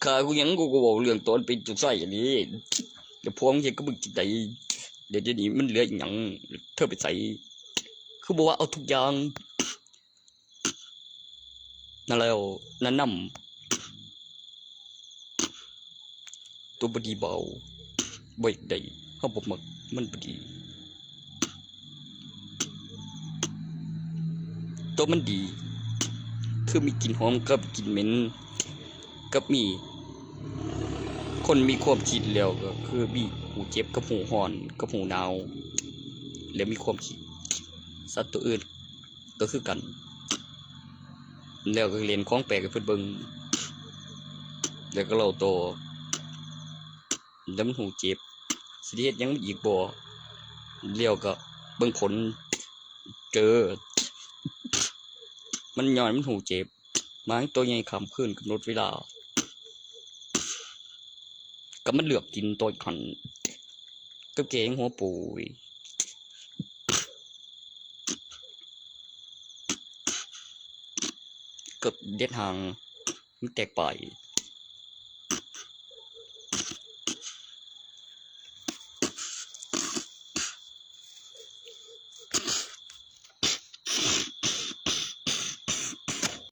ข้ากูยังกูบอกเรื่องตอนเป็นจุดไส้อย่างนี้เดี๋ยวพวงเช่ก็มึงจิตใจเดี๋ยวจะนี้มันเหลืออย่างเธอไปใส่คือบอกว่าเอาทุกอย่างนั่นแล้วนั่นนำตัวบดีเบาบ่อยใดเขาบอกมักมันบดีตัวมันดีคือมีกลิ่นหอมกับกลิ่นเหม็นกับมีคนมีความคิดแล้วก็คือมีหูเจ็บกับหูห่อนกับหูหนาวแล้วมีความคิดสัตว์ตัวอื่นก็คือกันแล้วก็เรียนของแปลกกับเพื่อนเบิ่งแล้วก็เราโตแล้วมันหูเจ็บสิเฮ็ดยังอีกบ่เลี้ยวก็เบิ่งผลเจอมันย้อนมันหูเจ็บม้างตัวใหญ่คำขึ้นกำหนดเวลาก็มันเหลือกกินตัวขันก็เกงหัวปูยก็เด็ดหางมันแตกไป